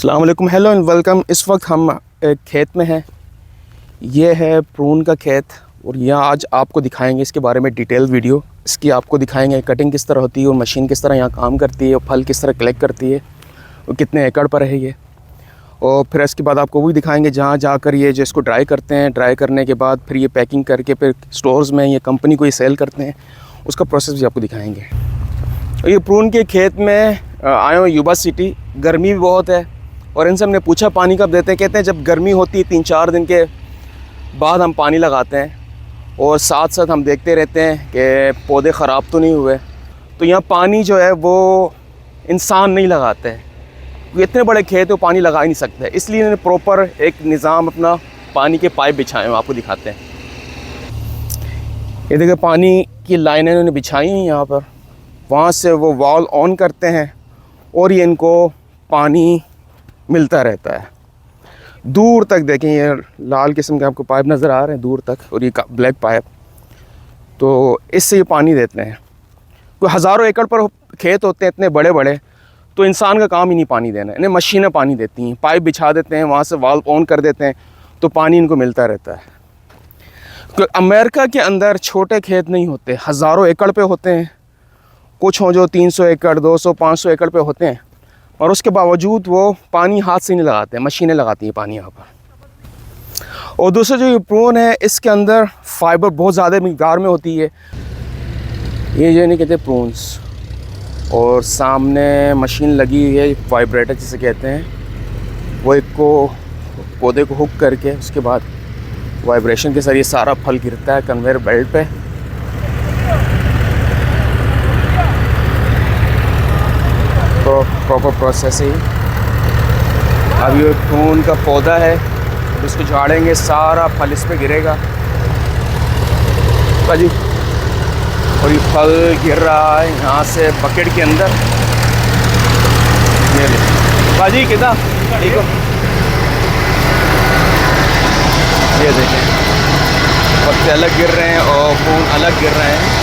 अस्सलाम वालेकुम, hello and welcome. इस वक्त हम एक खेत में हैं। ये है प्रून का खेत और यहाँ आज आपको दिखाएंगे इसके बारे में डिटेल वीडियो। इसकी आपको दिखाएंगे कटिंग किस तरह होती है और मशीन किस तरह यहाँ काम करती है और फल किस तरह कलेक्ट करती है और कितने एकड़ पर है ये। और फिर इसके बाद आपको वही दिखाएंगे जहाँ जाकर ये जो इसको ड्राई करते हैं। ड्राई करने के बाद फिर ये पैकिंग करके फिर स्टोर्स में ये कंपनी को ये सेल करते हैं, उसका प्रोसेस भी आपको दिखाएँगे। ये प्रून के खेत में आए हुए युवा सिटी, गर्मी भी बहुत है और इनसे हमने पूछा पानी कब देते हैं। कहते हैं जब गर्मी होती है 3-4 दिन के बाद हम पानी लगाते हैं और साथ साथ हम देखते रहते हैं कि पौधे ख़राब तो नहीं हुए। तो यहाँ पानी जो है वो इंसान नहीं लगाते हैं, इतने बड़े खेत है पानी लगा ही नहीं सकते, इसलिए इन्होंने प्रॉपर एक निज़ाम अपना पानी के पाइप बिछाए हैं। आपको दिखाते हैं, ये देखिए पानी की लाइनें इन्होंने बिछाई हैं यहाँ पर। वहाँ से वो वॉल ऑन करते हैं और ये इनको पानी मिलता रहता है दूर तक। देखें ये लाल किस्म के आपको पाइप नज़र आ रहे हैं दूर तक और ये ब्लैक पाइप, तो इससे ये पानी देते हैं। कोई हज़ारों एकड़ पर खेत होते हैं इतने बड़े बड़े, तो इंसान का काम ही नहीं पानी देना, इन्हें मशीनें पानी देती हैं। पाइप बिछा देते हैं, वहाँ से वाल्व ऑन कर देते हैं तो पानी इनको मिलता रहता है। तो अमेरिका के अंदर छोटे खेत नहीं होते, हज़ारों एकड़ पे होते हैं। कुछ हो जो 300 एकड़ 200 500 एकड़ पे होते हैं और उसके बावजूद वो पानी हाथ से नहीं लगाते हैं, मशीनें लगाती हैं पानी यहाँ पर। और दूसरा जो ये प्रून है इसके अंदर फाइबर बहुत ज़्यादा मिक़दार में होती है। ये नहीं कहते प्रून्स, और सामने मशीन लगी हुई है वाइब्रेटर जिसे कहते हैं। वो एक को पौधे को हुक करके उसके बाद वाइब्रेशन के जरिए सारा फल गिरता है कन्वेयर बेल्ट पे। तो प्रॉपर प्रोसेस है। अब ये प्रून का पौधा है, इसको झाड़ेंगे सारा फल इस पे गिरेगा भाजी। और ये फल गिर रहा है यहाँ से बकेट के अंदर। ये भाजी कितना ठीक हो, ये देखें पत्ते अलग गिर रहे हैं और प्रून अलग गिर रहे हैं।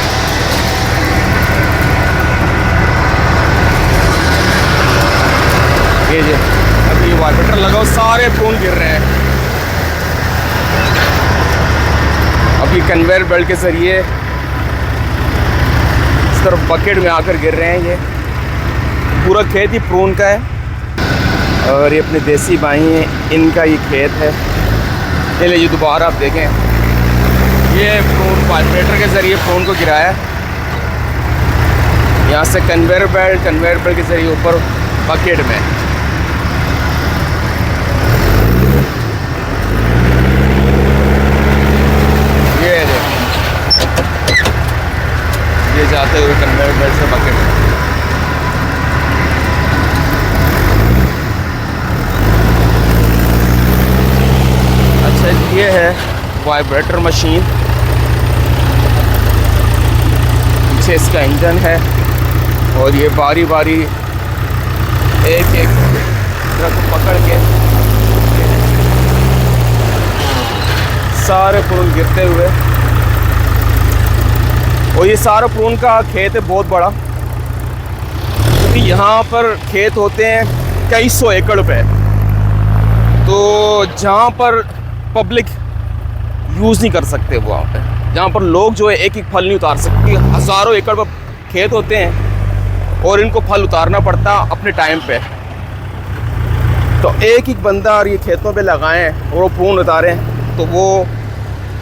ये जो अभी वाइब्रेटर लगाओ सारे प्रून गिर रहे हैं। अभी कन्वेयर बेल्ट के ज़रिए इस तरफ बकेट में आकर गिर रहे हैं। ये पूरा खेत ही प्रून का है और ये अपने देसी भाई हैं, इनका ये खेत है। ये लीजिए दोबारा आप देखें, ये प्रून वाइब्रेटर के ज़रिए प्रून को गिराया। यहाँ से कन्वेयर बेल्ट के ज़रिए ऊपर बकेट में। ये जाते हुए कन्वेयर बेल्ट से बकेट में। अच्छा ये है वाइब्रेटर मशीन, पीछे इसका इंजन है और ये बारी बारी एक एक ट्रक पकड़ के सारे प्रून गिरते हुए। और ये सारा प्रून का खेत है बहुत बड़ा, क्योंकि यहाँ पर खेत होते हैं कई सौ एकड़ पे। तो जहाँ पर पब्लिक यूज़ नहीं कर सकते, वहाँ पे जहाँ पर लोग जो है एक एक फल नहीं उतार सकते, हज़ारों एकड़ पर खेत होते हैं और इनको फल उतारना पड़ता अपने टाइम पे। तो एक एक बंदा और ये खेतों पे लगाएं और वो प्रून उतारें तो वो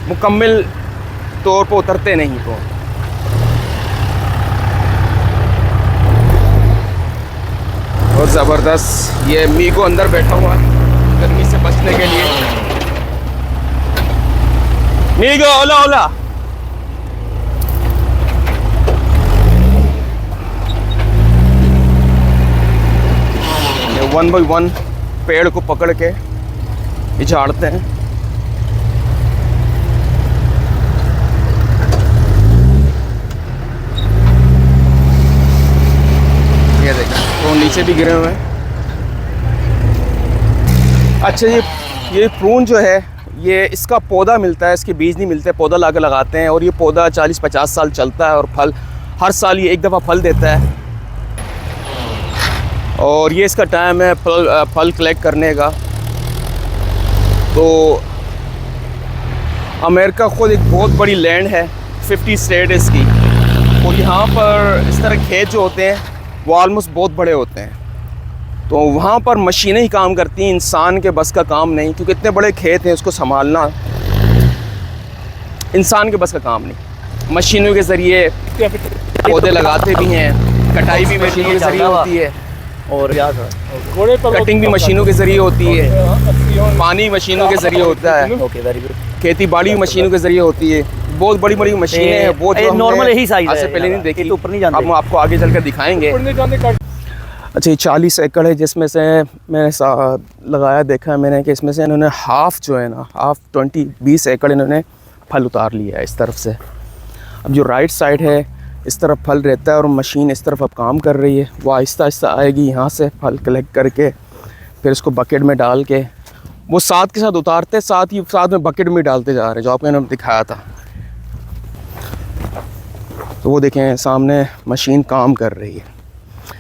मुकम्मल तौर पर उतरते नहीं। तो और ज़बरदस्त ये मीगो अंदर बैठा हुआ है गर्मी से बचने के लिए। मीगो ओला ओला। ये 1 बाय 1 पेड़ को पकड़ के ये झाड़ते हैं। ये देखें तो नीचे भी गिरे हुए हैं। अच्छा ये प्रून जो है ये इसका पौधा मिलता है, इसके बीज नहीं मिलते, पौधा ला के लगाते हैं और ये पौधा 40-50 साल चलता है और फल हर साल ये एक दफ़ा फल देता है। और ये इसका टाइम है फल कलेक्ट करने का। तो अमेरिका ख़ुद एक बहुत बड़ी लैंड है, 50 स्टेट है इसकी, और यहाँ पर इस तरह खेत जो होते हैं वो आलमोस्ट बहुत बड़े होते हैं। तो वहाँ पर मशीनें ही काम करती हैं, इंसान के बस का काम नहीं, क्योंकि इतने बड़े खेत हैं उसको संभालना इंसान के बस का काम नहीं। मशीनों के ज़रिए पौधे लगाते भी हैं, कटाई भी मशीनों के ज़रिए होती है, और कटिंग भी मशीनों के ज़रिए होती है, पानी मशीनों के ज़रिए होता है, खेती बाड़ी मशीनों के ज़रिए होती है। बहुत बड़ी बड़ी मशीनें हैं, वो जो नॉर्मल यही साइज है, से पहले नहीं देखी, ऊपर नहीं जाते। हम आपको आगे चलकर दिखाएंगे। अच्छा, ये 40 एकड़ है, जिसमें से मैंने लगाया देखा है मैंने कि इसमें से इन्होंने हाफ़ जो है ना, हाफ़ 20 एकड़ इन्होंने फल उतार लिया है इस तरफ से। अब जो राइट साइड है इस तरफ फल रहता है और मशीन इस तरफ अब काम कर रही है। वो आहिस्ता आहिस्ता आएगी, यहाँ से फल कलेक्ट करके फिर इसको बकेट में डाल के वो साथ के साथ उतारते, साथ में बकेट में डालते जा रहे हैं, जो आपने इन्होंने दिखाया था। तो वो देखें सामने मशीन काम कर रही है।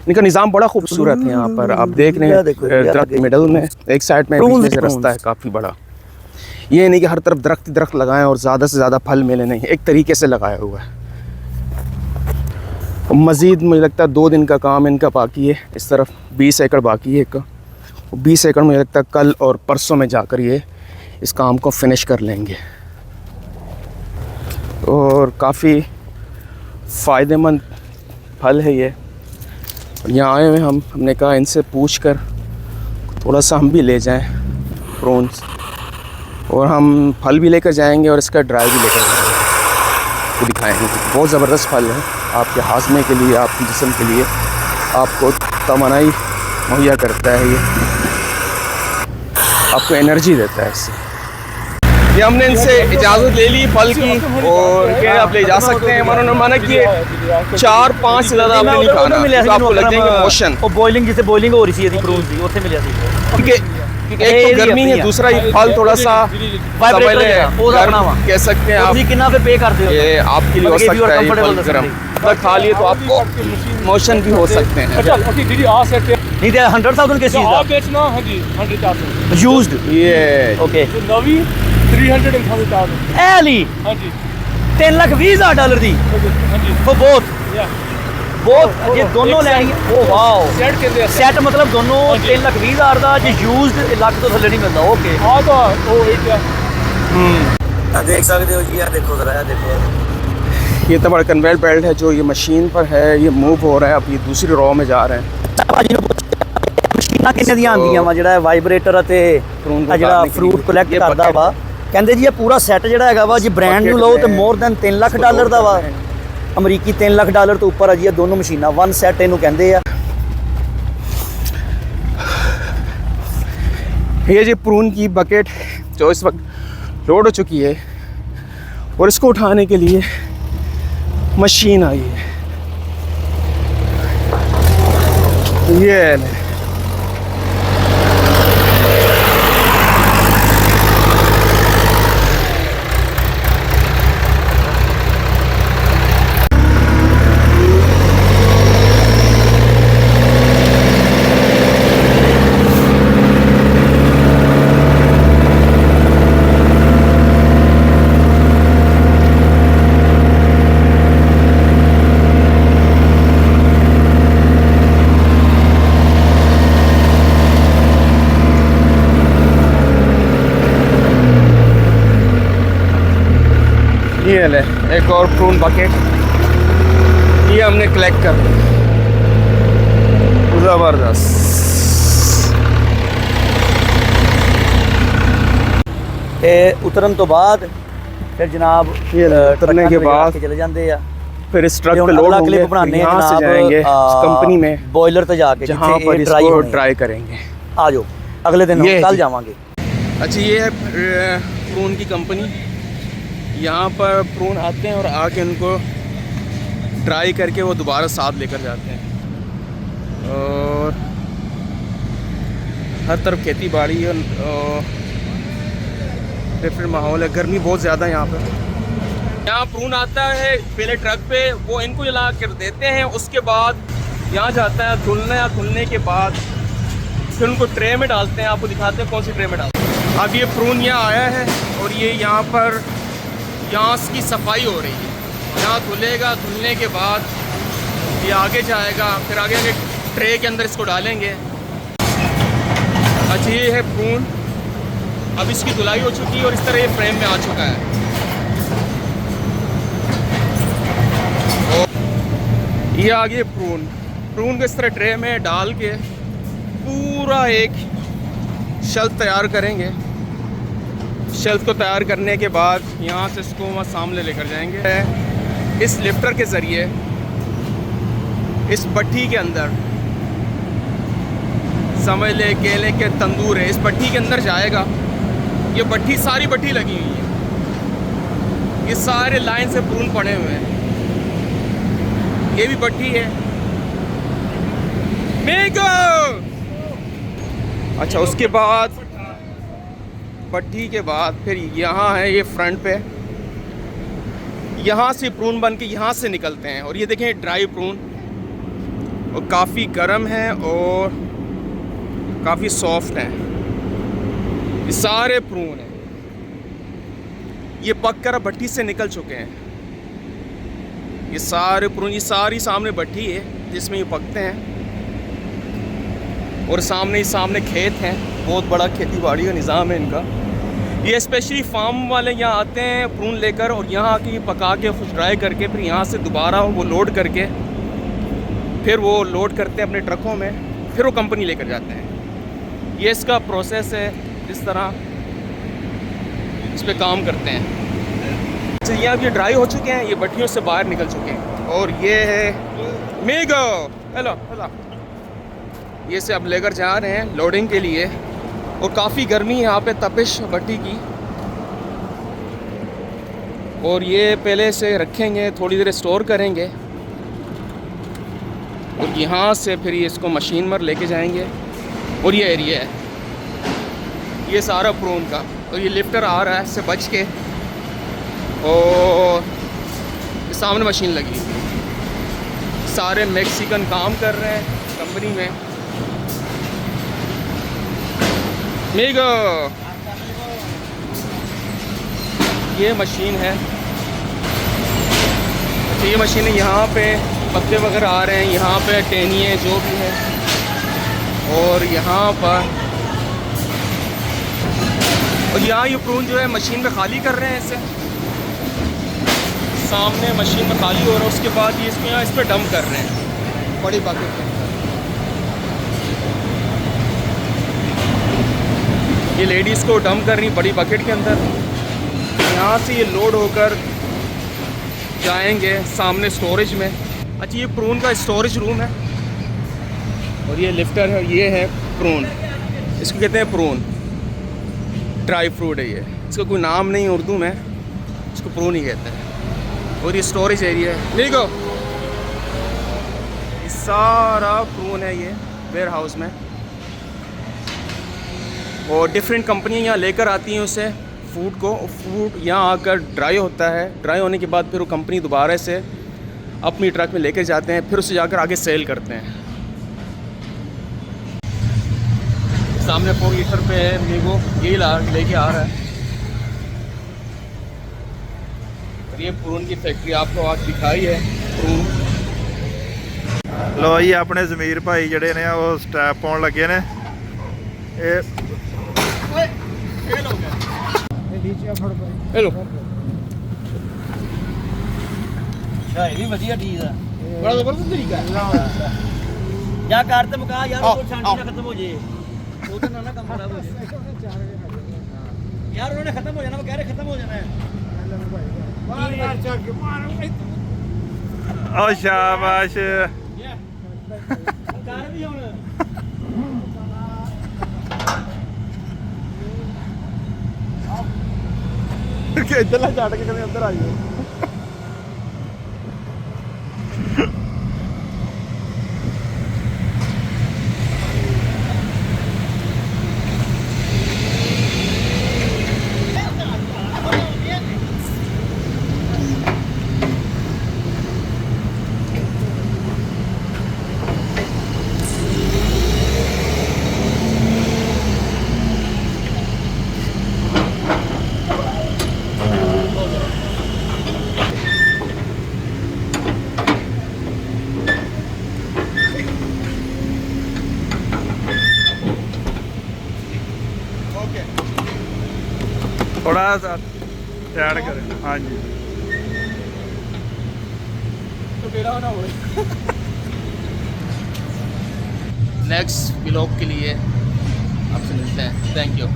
इनका निज़ाम बड़ा खूबसूरत है। यहाँ पर आप देख रहे हैं दरख्त मिडल में, एक साइड में बीच में से रास्ता है काफ़ी बड़ा। ये नहीं कि हर तरफ दरख्त लगाएं और ज़्यादा से ज़्यादा फल मिले, नहीं, एक तरीके से लगाया हुआ है। मज़ीद मुझे लगता है 2 दिन का काम इनका बाकी है। इस तरफ 20 एकड़ बाकी है एक, 20 एकड़ मुझे लगता है कल और परसों में जाकर ये इस काम को फिनिश कर लेंगे। और काफ़ी फ़ायदेमंद फल है ये। यहाँ आए हुए हमने कहा इनसे पूछ कर थोड़ा सा हम भी ले जाएं प्रून्स, और हम फल भी लेकर जाएंगे और इसका ड्राई भी लेकर जाएंगे, तो दिखाएंगे। बहुत ज़बरदस्त फल है, आपके हाजमे के लिए, आपके जिस्म के लिए आपको तमन्नाई मुहैया करता है, ये आपको एनर्जी देता है इससे। ये हमने इनसे इजाज़त ले ली फल की, और क्या आप ले जा सकते हैं। उन्होंने माना कि 4-5 से ज़्यादा आपने नहीं खाना, तो आपको लग जाएंगे मोशन। और बॉइलिंग जिसे बॉइलिंग हो रही थी प्रून्स दी उत्थे मिलिया थी, क्योंकि एक तो गर्मी है, दूसरा ये फल थोड़ा सा कह सकते हैं आप। कितना पे पे करते हो, ये आपके लिए हो सकता है, ये फल गर्म अगर खा लिए तो आपको मोशन भी हो सकते हैं। नहीं दे 100,000 के चीज आप बेचना। हाँ जी, 100,000 यूज्ड। ये ओके, नवी 300,000 एली। हाँ जी, $3,20,000 दी हाँ जी, वो बहुत या ये दोनों लेनी है। ओ वाओ, सेट कहते हैं सेट मतलब दोनों 3,20,000 ਦਾ ਜੇ ਯੂਜ਼ਡ ਲੱਖ ਤੋਂ ਥੱਲੇ ਨਹੀਂ ਮਿਲਦਾ। ਓਕੇ, हाँ तो वो एक है। ਦੇਖ ਸਕਦੇ ਹੋ ਜੀ, ਆ ਦੇਖੋ ਜ਼ਰਾ, ਆ ਦੇਖੋ। ये तो बड़ा कन्वेयर बेल्ट है जो ये मशीन पर है, ये मूव हो रहा है। अब ये दूसरी रॉ में जा रहे हैं। ਮਸ਼ੀਨਾਂ ਕਿੰਨੇ ਦੀਆਂ ਆਉਂਦੀਆਂ ਵਾ, ਜਿਹੜਾ ਵਾਈਬ੍ਰੇਟਰ ਅਤੇ ਆ ਜਿਹੜਾ ਫਰੂਟ ਕਲੈਕਟ ਕਰਦਾ ਵਾ। ਕਹਿੰਦੇ ਜੀ ਇਹ ਪੂਰਾ ਸੈੱਟ ਜਿਹੜਾ ਹੈਗਾ ਵਾ, ਜੇ ਬ੍ਰਾਂਡ ਨੂੰ ਲਓ ਤੇ ਮੋਰ ਦੈਨ $3,00,000 ਦਾ ਵਾ। ਅਮਰੀਕੀ $3,00,000 ਤੋਂ ਉੱਪਰ ਆ ਜੀ ਇਹ ਦੋਨੋਂ ਮਸ਼ੀਨਾਂ। 1 ਸੈੱਟ ਇਹਨੂੰ ਕਹਿੰਦੇ ਆ। ये जी प्रून की बकेट जो इस वक्त लोड हो चुकी है, और इसको उठाने के लिए मशीन आई है। ये ये ले एक और प्रून बकेट, ये हमने कलेक्ट कर लिया। ज़बरदस्त। उतरन तो बाद फिर जनाब ये उतरने के बाद चले जाते हैं, फिर इस ट्रक पे लोड होंगे, यहाँ से जाएंगे कंपनी में, बॉयलर पे जाके जहाँ पर इसको ड्राई करेंगे। आ जाओ, अगले दिन कल जावांगे। अच्छा, ये है प्रून की कंपनी। यहाँ पर प्रून आते हैं और आके उनको ड्राई करके वो दोबारा साथ लेकर जाते हैं। और हर तरफ खेती बाड़ी है, डिफरेंट माहौल है, गर्मी बहुत ज़्यादा है यहाँ पर। यहाँ प्रून आता है पहले ट्रक पे, वो इनको जला कर देते हैं, उसके बाद यहाँ जाता है धुलने, या धुलने के बाद फिर उनको ट्रे में डालते हैं। आपको दिखाते हैं कौन सी ट्रे में डालते हैं। अब ये प्रून यहाँ आया है और ये यहाँ पर यहाँ की सफाई हो रही है। यहाँ धुलेगा, धुलने के बाद ये आगे जाएगा, फिर आगे आगे ट्रे के अंदर इसको डालेंगे। अच्छा ये है प्रून, अब इसकी धुलाई हो चुकी है और इस तरह ये फ्रेम में आ चुका है। ये आ गए प्रून। प्रून को इस तरह ट्रे में डाल के पूरा एक शेल्फ तैयार करेंगे। शेल्फ को तैयार करने के बाद यहाँ से इसको वहाँ सामने लेकर जाएंगे। इस लिफ्टर के ज़रिए इस भट्टी के अंदर, समझ ले केले के तंदूर है, इस भट्टी के अंदर जाएगा। ये भट्टी, सारी भट्टी लगी हुई है, ये सारे लाइन से प्रून पड़े हुए हैं। ये भी भट्टी है। मेगो। अच्छा उसके बाद भट्टी के बाद फिर यहाँ है ये फ्रंट पे, यहाँ से प्रून बन के यहाँ से निकलते हैं। और ये देखें ड्राई प्रून, और काफ़ी गर्म है और काफ़ी सॉफ्ट है। ये सारे प्रून हैं, ये पक कर भट्टी से निकल चुके हैं। ये सारे प्रून, ये सारी सामने भट्टी है जिसमें ये पकते हैं। और सामने खेत हैं, बहुत बड़ा खेती बाड़ी का निज़ाम है इनका। ये स्पेशली फार्म वाले यहाँ आते हैं प्रून लेकर, और यहाँ आके ये पका के खुश ड्राई करके फिर यहाँ से दोबारा वो लोड करके फिर वो लोड करते हैं अपने ट्रकों में, फिर वो कंपनी लेकर जाते हैं। ये इसका प्रोसेस है, जिस तरह इस पर काम करते हैं। तो ये अब ये ड्राई हो चुके हैं, ये भट्टियों से बाहर निकल चुके हैं। और ये है मेगो, हेलो हेलो, ये से अब लेकर जा रहे हैं लोडिंग के लिए। और काफ़ी गर्मी यहाँ पे, तपिश भट्टी की। और ये पहले से रखेंगे, थोड़ी देर स्टोर करेंगे, और यहाँ से फिर ये इसको मशीन पर लेके जाएंगे। और ये एरिया है ये सारा प्रून का। और ये लिफ्टर आ रहा है इससे बच के, और सामने मशीन लगी। सारे मैक्सिकन काम कर रहे हैं कंपनी में। मेगो, ये मशीन है। तो ये मशीन है, यहाँ पे पत्ते वगैरह आ रहे हैं, यहाँ पे टेनिए जो भी है। और यहाँ पर, और यहाँ ये प्रून जो है मशीन में खाली कर रहे हैं इसे। सामने मशीन में खाली हो रहा है, उसके बाद ये इसको यहाँ इस पर डंप कर रहे हैं बड़ी बकेट के अंदर। ये लेडीज़ को डंप कर रही बड़ी बकेट के अंदर। यहाँ से ये लोड होकर जाएंगे सामने स्टोरेज में। अच्छा ये प्रून का स्टोरेज रूम है, और ये लिफ्टर है। ये है प्रून, इसको कहते हैं प्रून, ड्राई फ्रूट है ये, इसका कोई नाम नहीं उर्दू में, इसको प्रून ही कहते हैं। और ये स्टोरेज एरिया है। देखो ये सारा प्रून है ये वेयर हाउस में। और डिफरेंट कंपनियाँ यहाँ लेकर आती हैं उसे फूड को। फूड यहाँ आकर ड्राई होता है, ड्राई होने के बाद फिर वो कंपनी दोबारा से अपनी ट्रक में लेकर जाते हैं, फिर उसे जाकर आगे सेल करते हैं। सामने 4 लीटर पे है मेगो, ये लेके आ रहा है। और ये प्रून की फैक्ट्री आपको आज दिखाई है प्रून। लो जी अपने ज़मीर भाई जड़े ने वो स्टैप पाउण लगे ने। हेलो ਇਹ ਵਧੀਆ ਚੀਜ਼ ਆ। बड़ा ज़बरदस्त तरीका है। ਜਾਂ ਕਰ ਤੇ ਮੁਕਾ ਯਾਰ, ਆਓ, ਉਹ ਛਾਂਟੀ ਆਓ। ਨਾ ਖਤਮ ਹੋ ਜੇ, ਉਹ ਤਾਂ ਨਾ ਕੰਮ ਖਰਾਬ ਹੋ ਜੇ ਯਾਰ। ਉਹਨਾਂ ਨੇ ਖਤਮ ਹੋ ਜਾਣਾ, ਉਹ ਕਹਿ ਰਹੇ ਖਤਮ ਹੋ ਜਾਣਾ ਹੈ। ओ शाबाश। ਕਰ ਵੀ ਹੁਣ इधर छड़ के कभी अंदर आई हो। थोड़ा सा ऐड करें। हाँ जी तो टेढ़ा ना हो। नेक्स्ट ब्लॉग के लिए आपसे मिलते हैं। Thank you.